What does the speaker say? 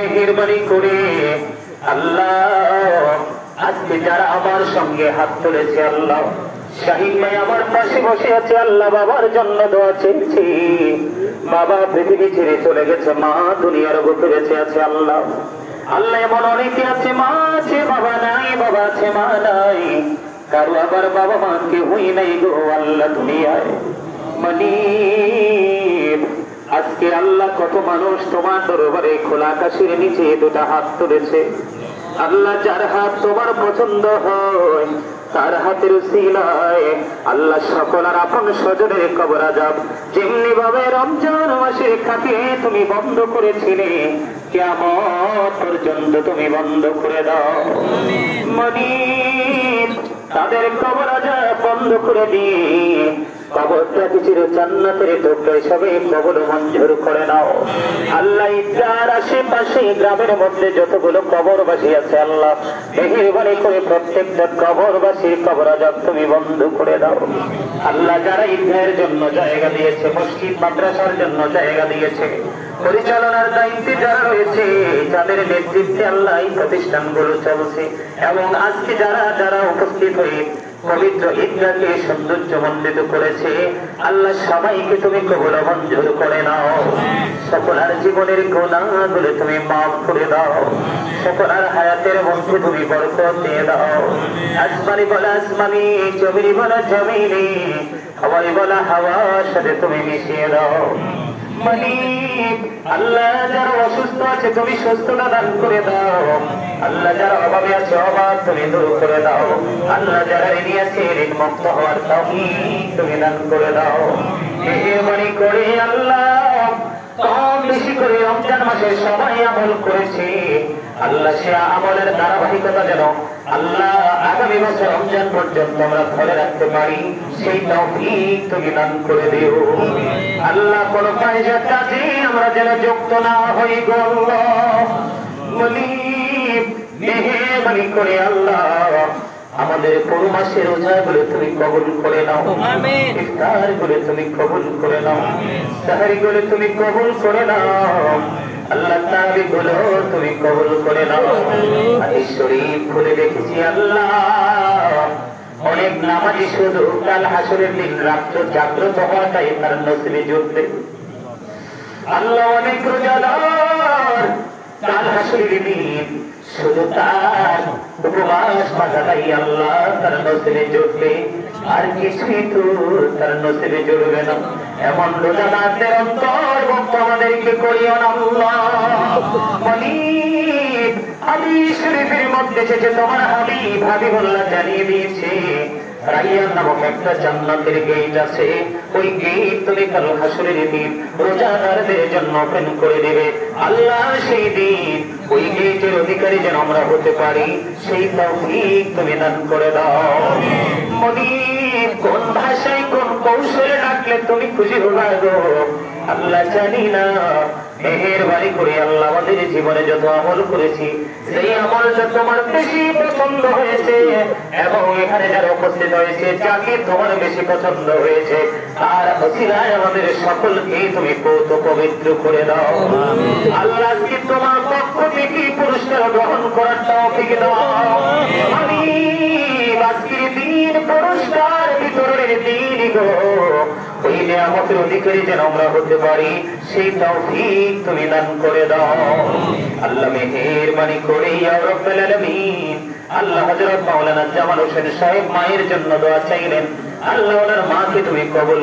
মেহেরবানি করে আল্লাহ আজকে যারা আমার সঙ্গে হাত তুলেছে আল্লাহ, শাহিন ভাই আমার পাশে বসে আছে আল্লাহ, বাবার জন্য দোয়া চেয়েছি। বাবা পৃথিবী ছেড়ে চলে গেছে, মা দুনিয়ার বুকে বেঁচে আছে আল্লাহ। আল্লাহ এমন অনেকে আছে, মা আছে বাবা নাই, বাবা আছে মা নাই, কারো আবার বাবা মা কেউই নাই গো আল্লাহ দুনিয়ায়। মানিব আজকে আল্লাহ কত মানুষ তোমার দরবারে খোলা আকাশের নিচে দুটা হাত তুলেছে আল্লাহ, যার হাত তোমার পছন্দ হয় তার হাতের উসিলায় আল্লাহ সকল আর আপন স্বজনের কবর আযাব যেমনি ভাবে রমজান মাসের খাতে তুমি বন্ধ করেছিলে, কিয়ামত পর্যন্ত তুমি বন্ধ করে দাও। মানিব তাদের কবর আযাব বন্ধ করে দিয়ে কবরটা কিছু জান্নাতের টুকরো হিসাবে কবর মঞ্জুর করে নাও আল্লাহ। যার আশেপাশে গ্রামের মধ্যে যতগুলো কবরবাসী আছে আল্লাহ, মেহেরবানি করে প্রত্যেকটা কবরবাসীর কবর আযাব তুমি বন্ধ করে দাও আল্লাহ। যারা ঈদগাহের জন্য জায়গা দিয়েছে, মসজিদ মাদ্রাসার জন্য জায়গা দিয়েছে, পরিচালনার দায়িত্বে যারা রয়েছে, যাদের নেতৃত্বে আল্লাহ এই প্রতিষ্ঠানগুলো চলছে, এবং আজকে যারা যারা উপস্থিত হয়ে পবিত্র ঈদগাহকে সৌন্দর্যমণ্ডিত করেছে আল্লাহ, সবাইকে তুমি কবুল মঞ্জুর করে নাও। সকলের জীবনের গুনাহগুলো তুমি মাফ করে দাও, সকলের হায়াতের মধ্যে তুমি বরকত দিয়ে দাও। আসমানি বলা আসমানি, জমিনি বলা জমিনি, হাওয়াই বলা হাওয়ার সাথে তুমি মিশিয়ে দাও। মালিক আল্লাহ যারা অসুস্থ আছে তুমি সুস্থতা দান করে দাও আল্লাহ, যারা অভাবে আছে অভাব তুমি দূর করে দাও আল্লাহ, যারা ঋণী আছে ঋণ মুক্ত হওয়ার তৌফিক তুমি দান করে দাও। মেহেরবানি করে আল্লাহ কম বেশি করে রমজান মাসে সবাই আমল করেছে আল্লাহ, সে আমলের ধারাবাহিকতা যেন আল্লাহ আগামী বছর রমজান পর্যন্ত আমরা ধরে রাখতে পারি, সেই তৌফিক তুমি দান করে দিও আল্লাহ। কোন কাজে আমরা যেন যুক্ত না হই গো আল্লাহ। মালিক মেহেরবানি করে আল্লাহ আমাদের পুরো মাসের রোজাগুলো তুমি কবুল করে নাও, ইফতারগুলো তুমি কবুল করে নাও, সাহরিগুলো তুমি কবুল করে নাও আল্লাহ, তারাবিগুলো তুমি কবুল করে নাও। হাদিস শরীফ খুলে দেখেছি আল্লাহ, অনেক নামাজি শুধু কাল হাসরের দিন রাত্র জাগ্রত হওয়াটাই তার নসিবে জুটবে আল্লাহ। অনেক রোজাদার কাল হাসরের দিন শুধু তার উপবাস বাঁধাটাই আল্লাহ তার নসিবে জুটবে, আর কিছুই তো তার নসিবে জুটবে না। এমন রোজাদারদের অন্তর্ভুক্ত আমাদেরকে করিও না আল্লাহ। মালিক হাদিস শরীফের মধ্যে এসেছে তোমার হাবিব হাবিবুল্লাহ জানিয়ে দিয়েছে রাইয়ান নামক একটা জান্নাতের গেট আছে, ওই গেট তুমি কাল হাসরের দিন রোজাদারদের জন্য ওপেন করে দেবে আল্লাহ। সেই দিন ওই গেটের অধিকারী যেন আমরা হতে পারি, সেই তৌফিক তুমি দান করে দাও। মালিক কোন ভাষায় কোন কৌশলে ডাকলে তুমি খুশি হবা গো আল্লাহ জানি না। মেহেরবানি করে আল্লাহ আমাদের জীবনে যত আমল করেছি সেই আমলটা তোমার বেশি পছন্দ হয়েছে, এবং এখানে যারা উপস্থিত হয়েছে যাকে তোমার বেশি পছন্দ হয়েছে তার ওসিলায় আমাদের সকলকে তুমি পবিত্র করে দাও আল্লাহ। কি তোমার পক্ষ থেকে পুরস্কার গ্রহণ করার তৌফিক দাও। আমি আজকের দিন পুরস্কার বিতরণের দিন গো, ওই নিয়ামতের অধিকারী যেন আমরা হতে পারি, সেই তৌফিক তুমি দান করে দাও আল্লাহ। মেহেরবানি করে ইয়া রাব্বুল আলামিন আল্লাহ। হযরত মাওলানা জামাল হোসেন সাহেব মায়ের জন্য দোয়া চাইলেন আল্লাহ, ওনার মাকে তুমি কবুল